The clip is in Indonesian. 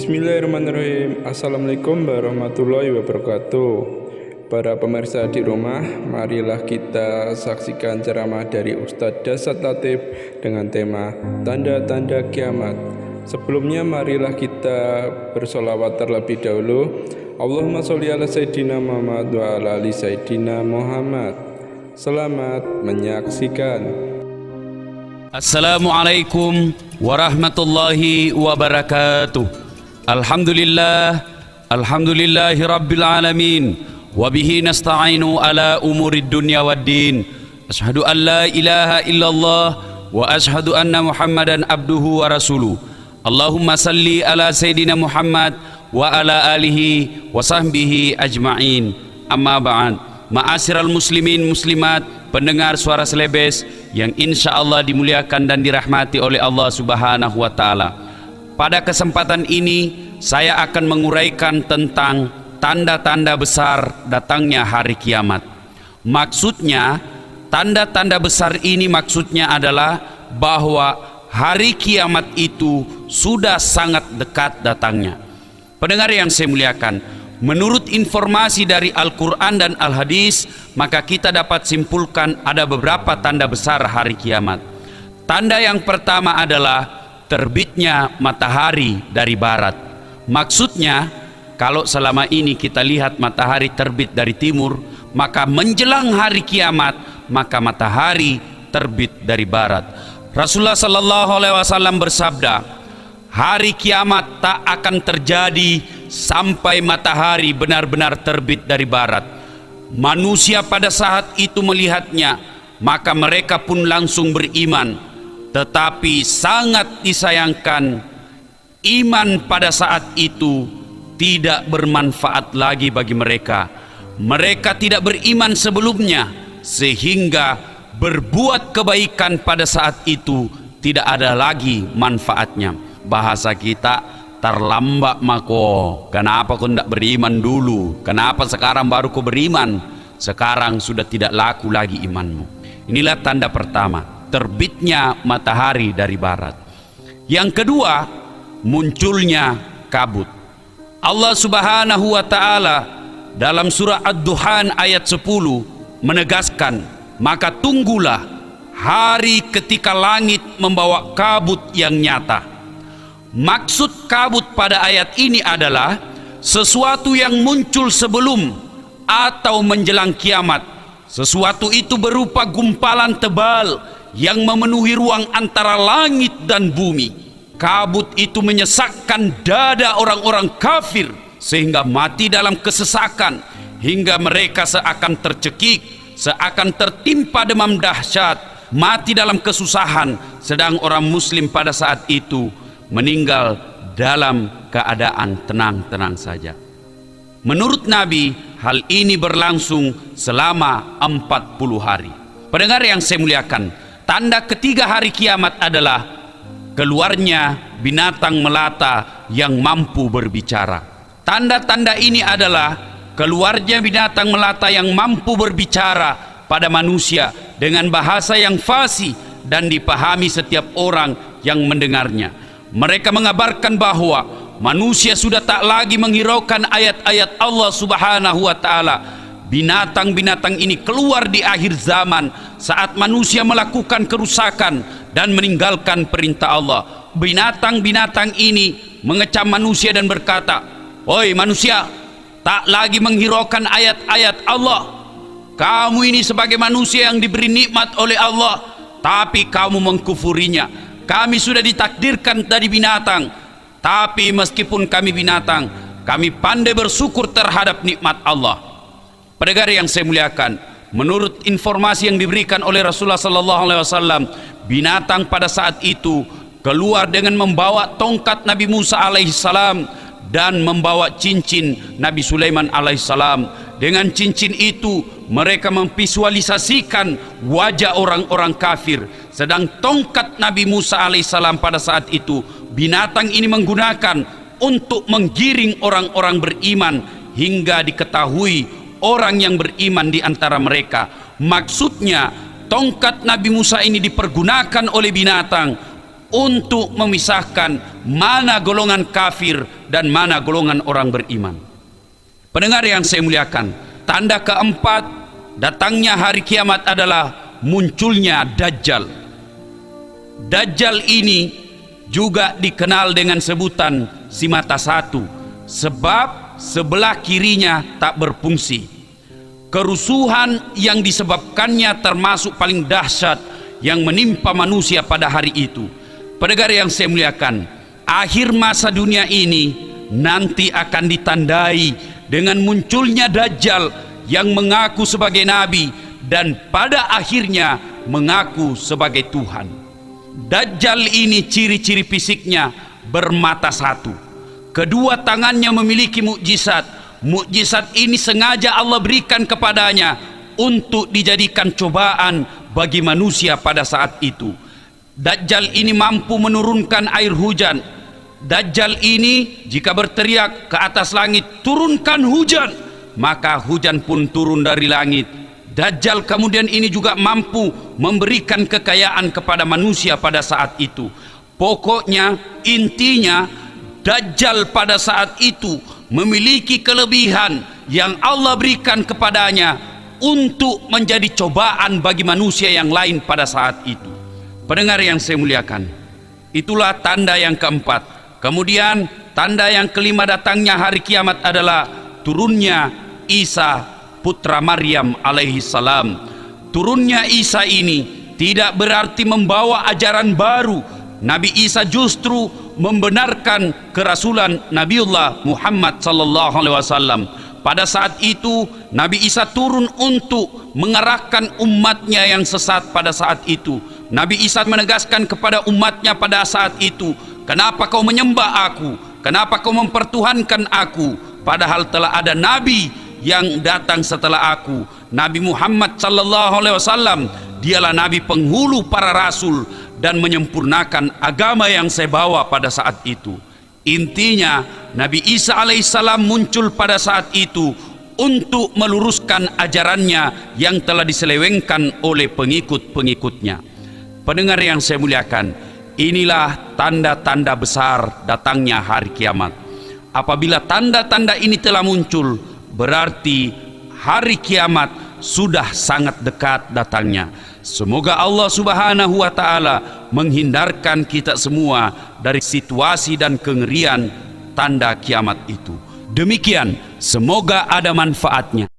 Bismillahirrahmanirrahim. Assalamualaikum warahmatullahi wabarakatuh. Para pemirsa di rumah, marilah kita saksikan ceramah dari Ustadz Dasat Latif dengan tema Tanda-tanda Kiamat. Sebelumnya marilah kita bersolawat terlebih dahulu. Allahumma sholli ala Sayyidina Muhammad wa ala ali Sayyidina Muhammad. Selamat menyaksikan. Assalamualaikum warahmatullahi wabarakatuh. Alhamdulillahi rabbil alamin. Wabihi nasta'inu ala umurid dunya waddin. Ashhadu an la ilaha illallah wa ashhadu anna Muhammadan abduhu wa rasuluh. Allahumma salli ala Sayyidina Muhammad wa ala alihi wa sahbihi ajma'in. Amma ba'd. Ma'asyiral muslimin muslimat, pendengar suara Selebes yang insya Allah dimuliakan dan dirahmati oleh Allah Subhanahu wa Ta'ala. Pada kesempatan ini saya akan menguraikan tentang tanda-tanda besar datangnya hari kiamat. Maksudnya, tanda-tanda besar ini maksudnya adalah bahwa hari kiamat itu sudah sangat dekat datangnya. Pendengar yang saya muliakan, menurut informasi dari Al-Quran dan Al-Hadis, maka kita dapat simpulkan ada beberapa tanda besar hari kiamat. Tanda yang pertama adalah terbitnya matahari dari barat. Maksudnya, kalau selama ini kita lihat matahari terbit dari timur, maka menjelang hari kiamat, maka matahari terbit dari barat. Rasulullah SAW bersabda, hari kiamat tak akan terjadi sampai matahari benar-benar terbit dari barat. Manusia pada saat itu melihatnya, maka mereka pun langsung beriman. Tetapi sangat disayangkan, iman pada saat itu tidak bermanfaat lagi bagi mereka. Mereka tidak beriman sebelumnya, sehingga berbuat kebaikan pada saat itu tidak ada lagi manfaatnya. Bahasa kita, terlambat mako. Kenapa kau tidak beriman dulu? Kenapa sekarang baru kau beriman? Sekarang sudah tidak laku lagi imanmu. Inilah tanda pertama, terbitnya matahari dari barat. Yang kedua, munculnya kabut. Allah Subhanahu wa Ta'ala dalam surah Ad-Duhan ayat 10 menegaskan, maka tunggulah hari ketika langit membawa kabut yang nyata. Maksud kabut pada ayat ini adalah sesuatu yang muncul sebelum atau menjelang kiamat. Sesuatu itu berupa gumpalan tebal yang memenuhi ruang antara langit dan bumi. Kabut itu menyesakkan dada orang-orang kafir sehingga mati dalam kesesakan, hingga mereka seakan tercekik, seakan tertimpa demam dahsyat, mati dalam kesusahan. Sedang orang muslim pada saat itu meninggal dalam keadaan tenang-tenang saja. Menurut Nabi, hal ini berlangsung selama 40 hari. Pendengar yang saya muliakan, tanda ketiga hari kiamat adalah keluarnya binatang melata yang mampu berbicara. Tanda-tanda ini adalah keluarnya binatang melata yang mampu berbicara pada manusia dengan bahasa yang fasih dan dipahami setiap orang yang mendengarnya. Mereka mengabarkan bahwa manusia sudah tak lagi menghiraukan ayat-ayat Allah Subhanahu wa Ta'ala. Binatang-binatang ini keluar di akhir zaman saat manusia melakukan kerusakan dan meninggalkan perintah Allah. Binatang-binatang ini mengecam manusia dan berkata, "Oi manusia, tak lagi menghiraukan ayat-ayat Allah. Kamu ini sebagai manusia yang diberi nikmat oleh Allah, tapi kamu mengkufurinya. Kami sudah ditakdirkan dari binatang, tapi meskipun kami binatang, kami pandai bersyukur terhadap nikmat Allah." Pendengar yang saya muliakan, menurut informasi yang diberikan oleh Rasulullah SAW, binatang pada saat itu keluar dengan membawa tongkat Nabi Musa alaihissalam dan membawa cincin Nabi Sulaiman alaihissalam. Dengan cincin itu mereka memvisualisasikan wajah orang-orang kafir. Sedang tongkat Nabi Musa alaihissalam pada saat itu, binatang ini menggunakan untuk menggiring orang-orang beriman hingga diketahui orang yang beriman di antara mereka. Maksudnya, tongkat Nabi Musa ini dipergunakan oleh binatang untuk memisahkan mana golongan kafir dan mana golongan orang beriman. Pendengar yang saya muliakan, tanda keempat datangnya hari kiamat adalah munculnya Dajjal. Dajjal ini juga dikenal dengan sebutan si mata satu, sebab sebelah kirinya tak berfungsi. Kerusuhan yang disebabkannya termasuk paling dahsyat yang menimpa manusia pada hari itu. Pendengar yang saya muliakan, akhir masa dunia ini nanti akan ditandai dengan munculnya Dajjal yang mengaku sebagai nabi dan pada akhirnya mengaku sebagai Tuhan. Dajjal ini ciri-ciri fisiknya bermata satu. Kedua tangannya memiliki mukjizat. Mukjizat ini sengaja Allah berikan kepadanya untuk dijadikan cobaan bagi manusia pada saat itu. Dajjal ini mampu menurunkan air hujan. Dajjal ini jika berteriak ke atas langit, turunkan hujan, maka hujan pun turun dari langit. Dajjal kemudian ini juga mampu memberikan kekayaan kepada manusia pada saat itu. Pokoknya intinya Dajjal pada saat itu memiliki kelebihan yang Allah berikan kepadanya untuk menjadi cobaan bagi manusia yang lain pada saat itu. Pendengar yang saya muliakan, itulah tanda yang keempat. Kemudian tanda yang kelima datangnya hari kiamat adalah turunnya Isa putra Maryam alaihi salam. Turunnya Isa ini tidak berarti membawa ajaran baru. Nabi Isa justru membenarkan kerasulan Nabiullah Muhammad sallallahu alaihi wasallam. Pada saat itu Nabi Isa turun untuk mengarahkan umatnya yang sesat pada saat itu. Nabi Isa menegaskan kepada umatnya pada saat itu, kenapa kau menyembah aku? Kenapa kau mempertuhankan aku? Padahal telah ada nabi yang datang setelah aku. Nabi Muhammad sallallahu alaihi wasallam, dialah nabi penghulu para rasul dan menyempurnakan agama yang saya bawa pada saat itu. Intinya Nabi Isa alaihissalam muncul pada saat itu untuk meluruskan ajarannya yang telah diselewengkan oleh pengikut-pengikutnya. Pendengar yang saya muliakan, inilah tanda-tanda besar datangnya hari kiamat. Apabila tanda-tanda ini telah muncul, berarti hari kiamat sudah sangat dekat datangnya. Semoga Allah Subhanahu wa Ta'ala menghindarkan kita semua dari situasi dan kengerian tanda kiamat itu. Demikian, semoga ada manfaatnya.